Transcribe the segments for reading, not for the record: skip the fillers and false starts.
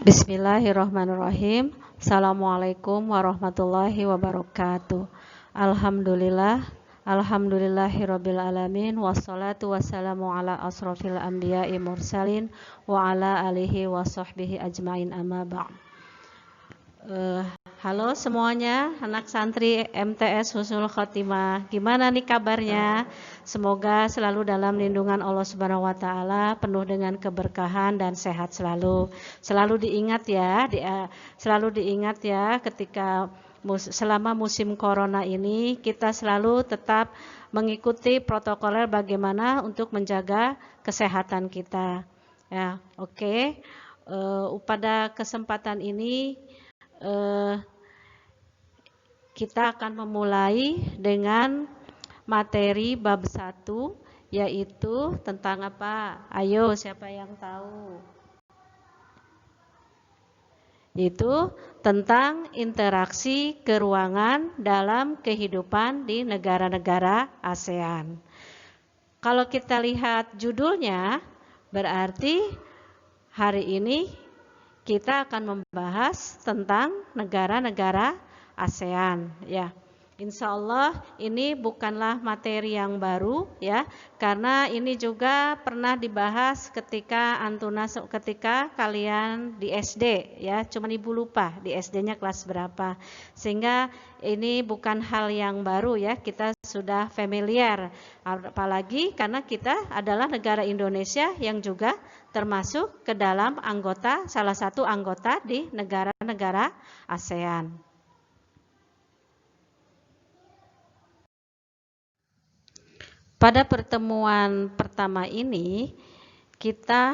Bismillahirrahmanirrahim. Assalamualaikum warahmatullahi wabarakatuh. Alhamdulillahirabbil alamin, wassalatu wassalamu ala asrofil anbiya'i mursalin wa ala alihi wa sahbihi ajmain, amma ba'd. Halo semuanya, anak santri MTS Husnul Khotimah. Gimana nih kabarnya? Semoga selalu dalam lindungan Allah Subhanahu wa taala, penuh dengan keberkahan dan sehat selalu. Selalu diingat ya ketika selama musim corona ini kita selalu tetap mengikuti protokoler bagaimana untuk menjaga kesehatan kita. Ya, oke. Pada kesempatan ini kita akan memulai dengan materi bab 1, yaitu tentang apa? Ayo, siapa yang tahu? Itu tentang interaksi keruangan dalam kehidupan di negara-negara ASEAN. Kalau kita lihat judulnya, berarti hari ini kita akan membahas tentang negara-negara ASEAN, ya. Insya Allah ini bukanlah materi yang baru, ya, karena ini juga pernah dibahas ketika kalian di SD, ya. Cuma ibu lupa di SD-nya kelas berapa, sehingga ini bukan hal yang baru, ya. Kita sudah familiar, apalagi karena kita adalah negara Indonesia yang juga termasuk ke dalam salah satu anggota di negara-negara ASEAN. Pada pertemuan pertama ini kita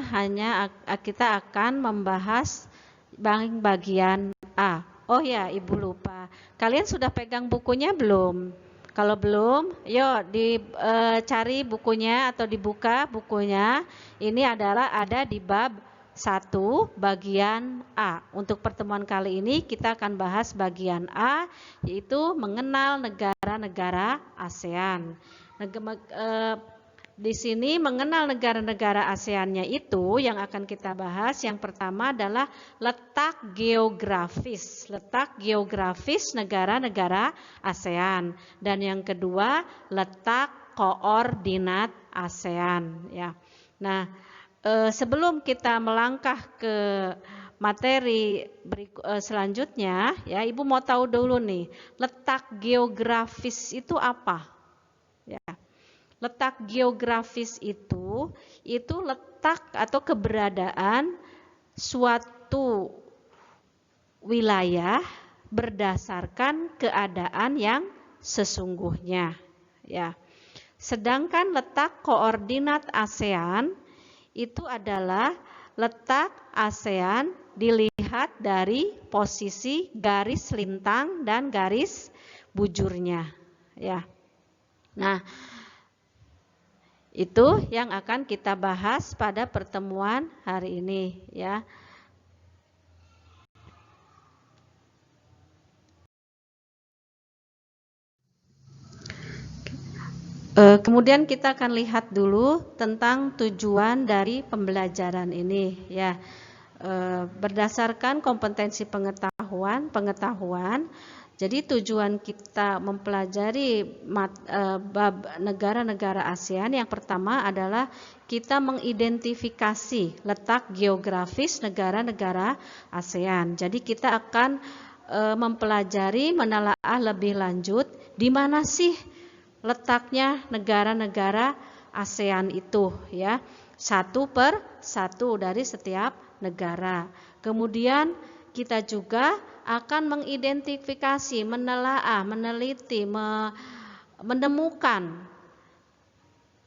akan membahas bagian A. Oh ya, Ibu lupa. Kalian sudah pegang bukunya belum? Kalau belum, yuk dicari bukunya atau dibuka bukunya. Ini ada di bab 1 bagian A. Untuk pertemuan kali ini kita akan bahas bagian A, yaitu mengenal negara-negara ASEAN. Di sini mengenal negara-negara ASEAN-nya itu yang akan kita bahas. Yang pertama adalah letak geografis negara-negara ASEAN, dan yang kedua letak koordinat ASEAN, ya. Nah, sebelum kita melangkah ke materi selanjutnya, ya, Ibu mau tahu dulu nih, letak geografis itu apa? Ya. Letak geografis itu letak atau keberadaan suatu wilayah berdasarkan keadaan yang sesungguhnya, ya. Sedangkan letak koordinat ASEAN itu adalah letak ASEAN dilihat dari posisi garis lintang dan garis bujurnya, ya. Nah, itu yang akan kita bahas pada pertemuan hari ini, ya. Kemudian kita akan lihat dulu tentang tujuan dari pembelajaran ini, ya. Berdasarkan kompetensi pengetahuan. Jadi tujuan kita mempelajari bab negara-negara ASEAN yang pertama adalah kita mengidentifikasi letak geografis negara-negara ASEAN. Jadi kita akan mempelajari, menelaah lebih lanjut di mana sih letaknya negara-negara ASEAN itu, ya. Satu per satu dari setiap negara. Kemudian kita juga akan mengidentifikasi, menelaah, meneliti, menemukan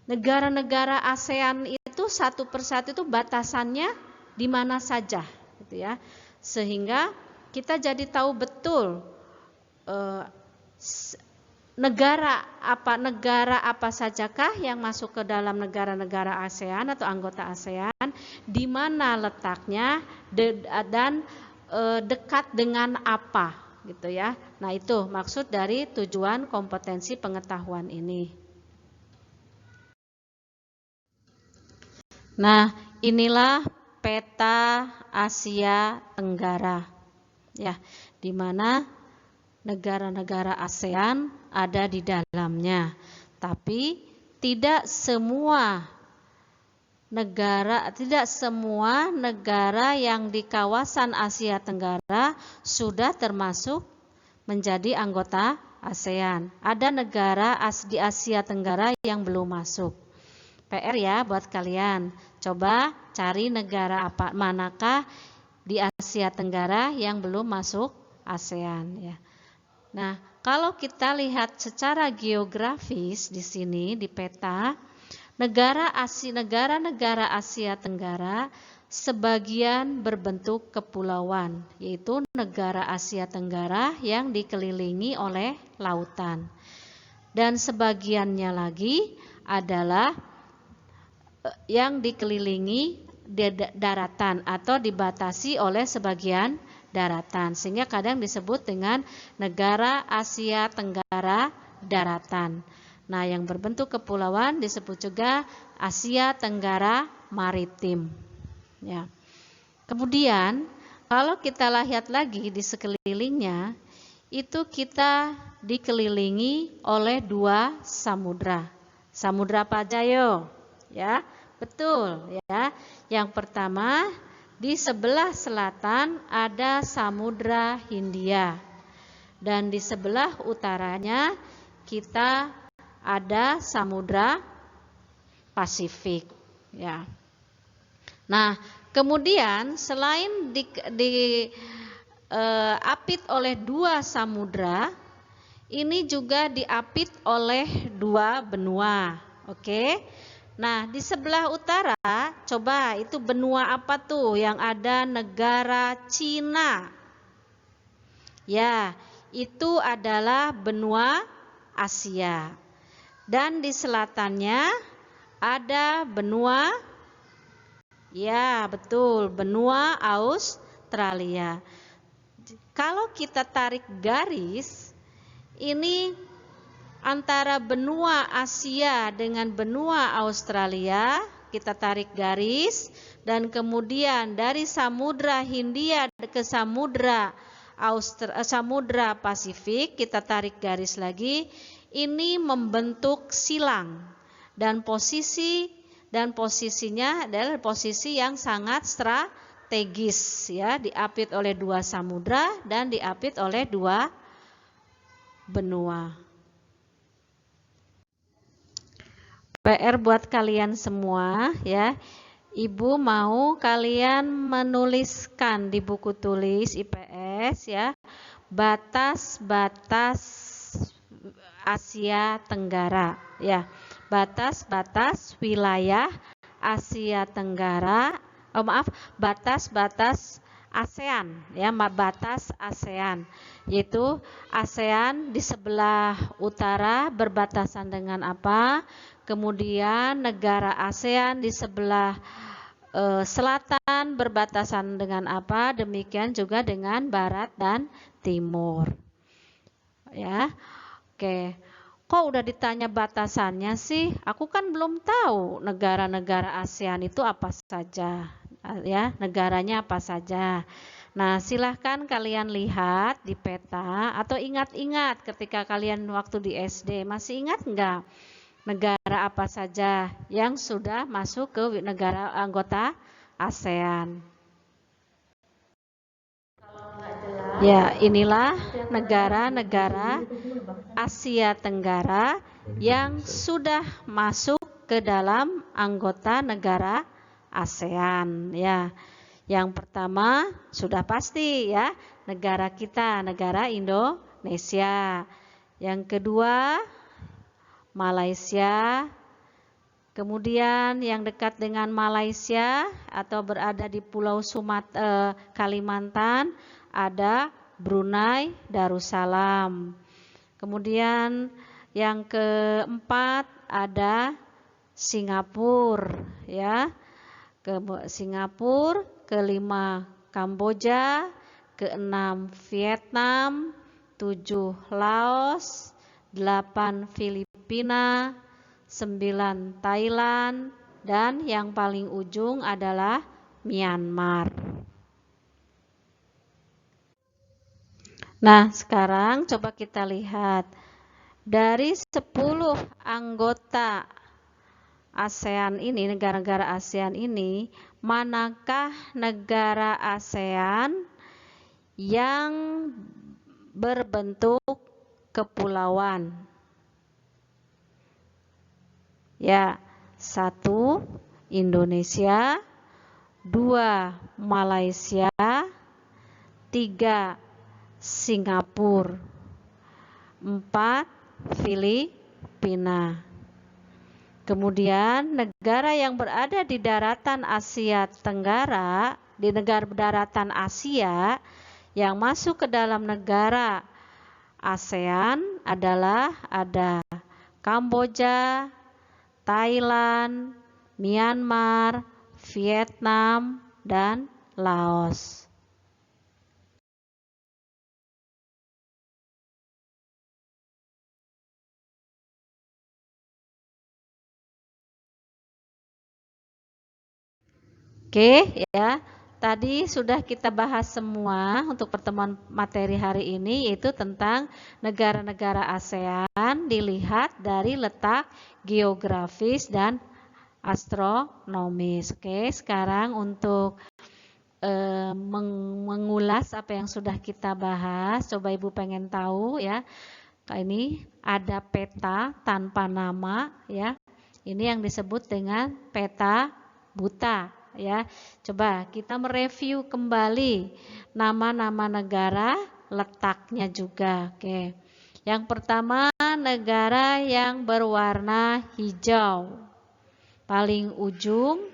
negara-negara ASEAN itu satu persatu itu batasannya di mana saja, gitu ya. Sehingga kita jadi tahu betul negara apa sajakah yang masuk ke dalam negara-negara ASEAN atau anggota ASEAN, di mana letaknya dan dekat dengan apa, gitu ya. Nah, itu maksud dari tujuan kompetensi pengetahuan ini. Nah, inilah peta Asia Tenggara, ya, di mana negara-negara ASEAN ada di dalamnya. Tapi tidak semua negara yang di kawasan Asia Tenggara sudah termasuk menjadi anggota ASEAN. Ada negara di Asia Tenggara yang belum masuk. PR ya buat kalian. Coba cari negara manakah di Asia Tenggara yang belum masuk ASEAN, ya. Nah, kalau kita lihat secara geografis di sini di peta, negara-negara Asia Tenggara sebagian berbentuk kepulauan, yaitu negara Asia Tenggara yang dikelilingi oleh lautan. Dan sebagiannya lagi adalah yang dikelilingi daratan atau dibatasi oleh sebagian daratan, sehingga kadang disebut dengan negara Asia Tenggara daratan. Nah, yang berbentuk kepulauan disebut juga Asia Tenggara maritim, ya. Kemudian kalau kita lihat lagi di sekelilingnya, itu kita dikelilingi oleh 2 samudra. Samudra apa aja yo? Ya, betul ya. Yang pertama, di sebelah selatan ada Samudra Hindia, dan di sebelah utaranya kita ada Samudra Pasifik, ya. Nah, kemudian selain diapit oleh 2 samudra, ini juga diapit oleh 2 benua, oke? Nah, di sebelah utara, coba itu benua apa tuh yang ada negara Cina? Ya, itu adalah benua Asia. Dan di selatannya ada benua, ya betul, benua Australia. Kalau kita tarik garis, ini antara benua Asia dengan benua Australia, kita tarik garis, dan kemudian dari Samudra Hindia ke Samudra Pasifik, kita tarik garis lagi, ini membentuk silang, dan posisinya adalah posisi yang sangat strategis, ya, diapit oleh 2 samudra dan diapit oleh 2 benua. PR buat kalian semua, ya. Ibu mau kalian menuliskan di buku tulis IPS, ya, batas-batas Asia Tenggara, ya. Batas-batas wilayah Asia Tenggara, batas-batas ASEAN, ya, batas ASEAN, yaitu ASEAN di sebelah utara berbatasan dengan apa? Kemudian negara ASEAN di sebelah selatan berbatasan dengan apa? Demikian juga dengan barat dan timur. Ya. Oke. Kok udah ditanya batasannya sih? Aku kan belum tahu negara-negara ASEAN itu apa saja, ya, negaranya apa saja. Nah, silahkan kalian lihat di peta atau ingat-ingat ketika kalian waktu di SD, masih ingat enggak? Negara apa saja yang sudah masuk ke negara anggota ASEAN? Ya, inilah negara-negara Asia Tenggara yang sudah masuk ke dalam anggota negara ASEAN, ya. Yang pertama sudah pasti, ya, negara kita, negara Indonesia. Yang kedua Malaysia, kemudian yang dekat dengan Malaysia atau berada di Pulau Kalimantan ada Brunei Darussalam. Kemudian yang keempat ada Singapura, ya. Singapura, kelima Kamboja, keenam Vietnam, 7 Laos, 8 Filipina, 9 Thailand, dan yang paling ujung adalah Myanmar. Nah, sekarang coba kita lihat. Dari 10 anggota ASEAN ini, negara-negara ASEAN ini, manakah negara ASEAN yang berbentuk kepulauan? Ya, 1 Indonesia, 2 Malaysia, 3 Singapura, 4 Filipina. Kemudian negara yang berada di daratan Asia Tenggara, di negara daratan Asia yang masuk ke dalam negara ASEAN adalah ada Kamboja, Thailand, Myanmar, Vietnam, dan Laos. Oke, ya. Tadi sudah kita bahas semua untuk pertemuan materi hari ini, yaitu tentang negara-negara ASEAN dilihat dari letak geografis dan astronomis. Oke, sekarang untuk mengulas apa yang sudah kita bahas, coba Ibu pengen tahu ya. Ini ada peta tanpa nama ya. Ini yang disebut dengan peta buta. Ya, coba kita mereview kembali nama-nama negara, letaknya juga. Oke. Yang pertama, negara yang berwarna hijau. Paling ujung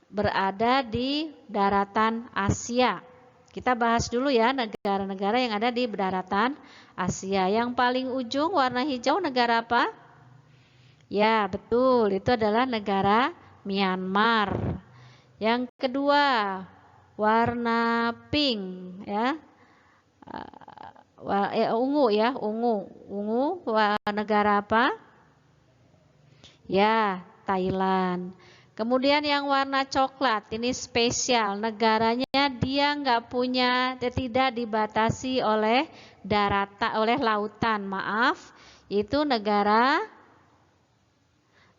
berada di daratan Asia. Kita bahas dulu ya negara-negara yang ada di daratan Asia. Yang paling ujung warna hijau negara apa? Ya, betul. Itu adalah negara Myanmar. Yang kedua, warna pink ya. Ungu ya, ungu negara apa? Ya, Thailand. Kemudian yang warna coklat, ini spesial. Negaranya dia tidak dibatasi oleh lautan, maaf. Itu negara,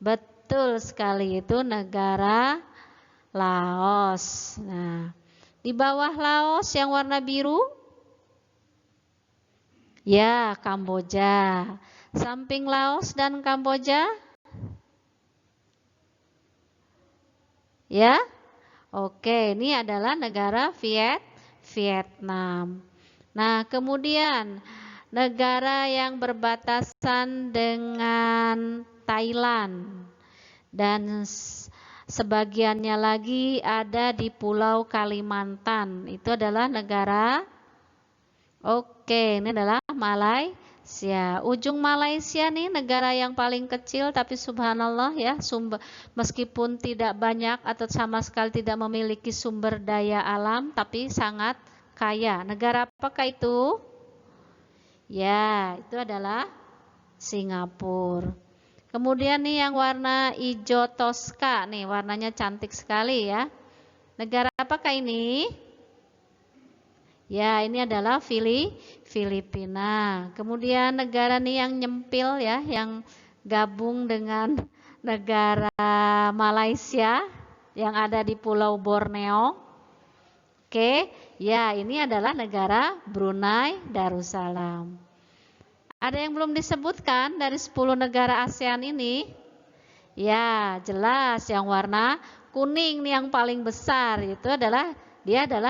betul sekali, itu negara Laos. Nah, di bawah Laos yang warna biru, ya Kamboja. Samping Laos dan Kamboja, ya. Oke, ini adalah negara Vietnam. Nah, kemudian negara yang berbatasan dengan Thailand dan sebagiannya lagi ada di Pulau Kalimantan. Itu adalah negara, oke, ini adalah Malaysia. Ujung Malaysia nih negara yang paling kecil, tapi subhanallah ya, meskipun tidak banyak atau sama sekali tidak memiliki sumber daya alam, tapi sangat kaya. Negara apakah itu? Ya, itu adalah Singapura. Kemudian nih yang warna hijau toska, nih warnanya cantik sekali ya. Negara apakah ini? Ya, ini adalah Filipina. Kemudian negara nih yang nyempil ya, yang gabung dengan negara Malaysia yang ada di Pulau Borneo. Oke, ya ini adalah negara Brunei Darussalam. Ada yang belum disebutkan dari 10 negara ASEAN ini? Ya, jelas yang warna kuning nih yang paling besar itu adalah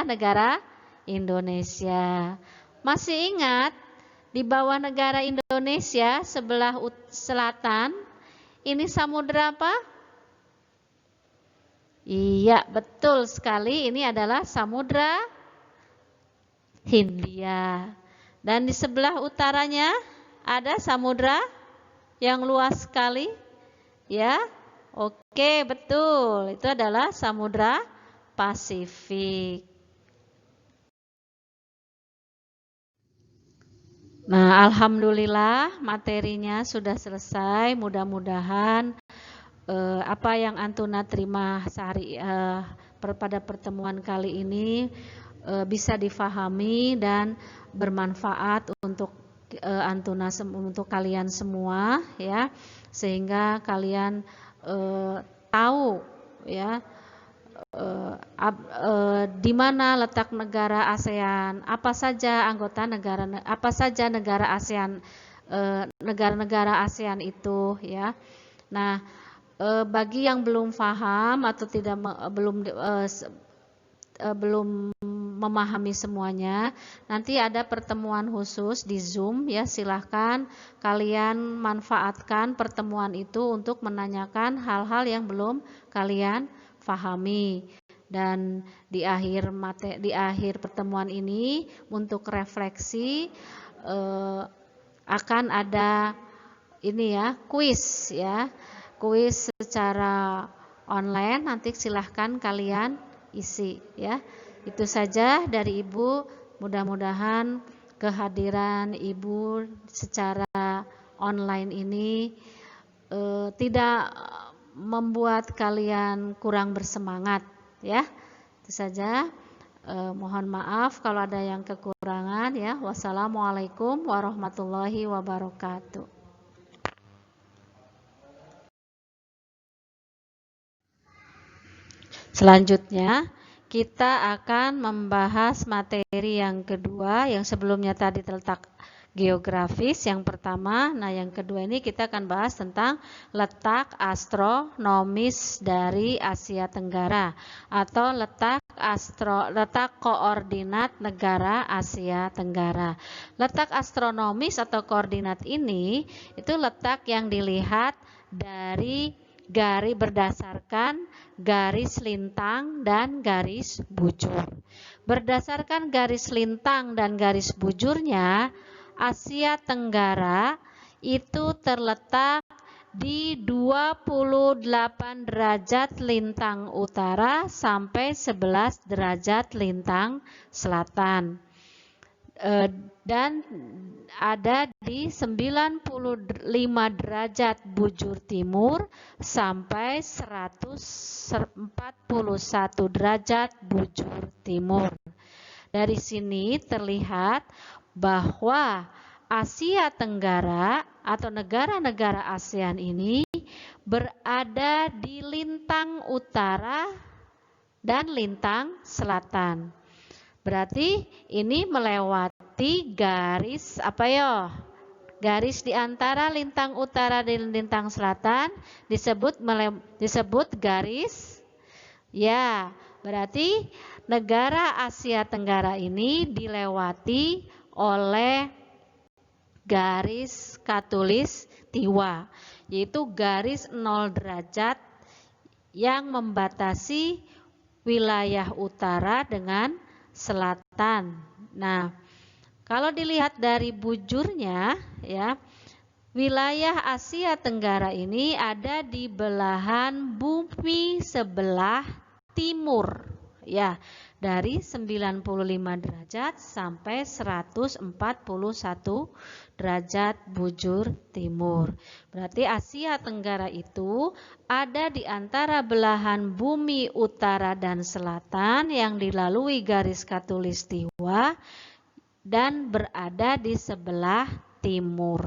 negara Indonesia. Masih ingat di bawah negara Indonesia sebelah selatan ini samudra apa? Iya, betul sekali, ini adalah Samudra Hindia. Dan di sebelah utaranya ada samudra yang luas sekali, ya. Oke, betul. Itu adalah Samudra Pasifik. Nah, alhamdulillah materinya sudah selesai. Mudah-mudahan apa yang Antuna terima pada pertemuan kali ini bisa difahami dan bermanfaat untuk Antuna, untuk kalian semua ya, sehingga kalian tahu ya di mana letak negara ASEAN, apa saja anggota negara, apa saja negara ASEAN, negara-negara ASEAN itu ya. Nah, bagi yang belum paham atau belum memahami semuanya, nanti ada pertemuan khusus di Zoom ya, silahkan kalian manfaatkan pertemuan itu untuk menanyakan hal-hal yang belum kalian pahami. Dan di akhir pertemuan ini untuk refleksi akan ada ini ya, kuis ya, kuis secara online, nanti silahkan kalian isi ya. Itu saja dari Ibu, mudah-mudahan kehadiran Ibu secara online ini tidak membuat kalian kurang bersemangat ya. Itu saja. Mohon maaf kalau ada yang kekurangan ya. Wassalamualaikum warahmatullahi wabarakatuh. Selanjutnya kita akan membahas materi yang kedua, yang sebelumnya tadi terletak geografis yang pertama. Nah, yang kedua ini kita akan bahas tentang letak astronomis dari Asia Tenggara atau letak koordinat negara Asia Tenggara. Letak astronomis atau koordinat ini itu letak yang dilihat dari berdasarkan garis lintang dan garis bujur. Berdasarkan garis lintang dan garis bujurnya, Asia Tenggara itu terletak di 28 derajat lintang utara sampai 11 derajat lintang selatan. Dan ada di 95 derajat bujur timur sampai 141 derajat bujur timur. Dari sini terlihat bahwa Asia Tenggara atau negara-negara ASEAN ini berada di lintang utara dan lintang selatan. Berarti ini melewati garis apa ya? Garis di antara lintang utara dan lintang selatan disebut garis. Ya, berarti negara Asia Tenggara ini dilewati oleh garis khatulistiwa, yaitu garis 0 derajat yang membatasi wilayah utara dengan selatan. Nah, kalau dilihat dari bujurnya ya, wilayah Asia Tenggara ini ada di belahan bumi sebelah timur ya, dari 95 derajat sampai 141 derajat bujur timur. Berarti Asia Tenggara itu ada di antara belahan bumi utara dan selatan yang dilalui garis khatulistiwa dan berada di sebelah timur.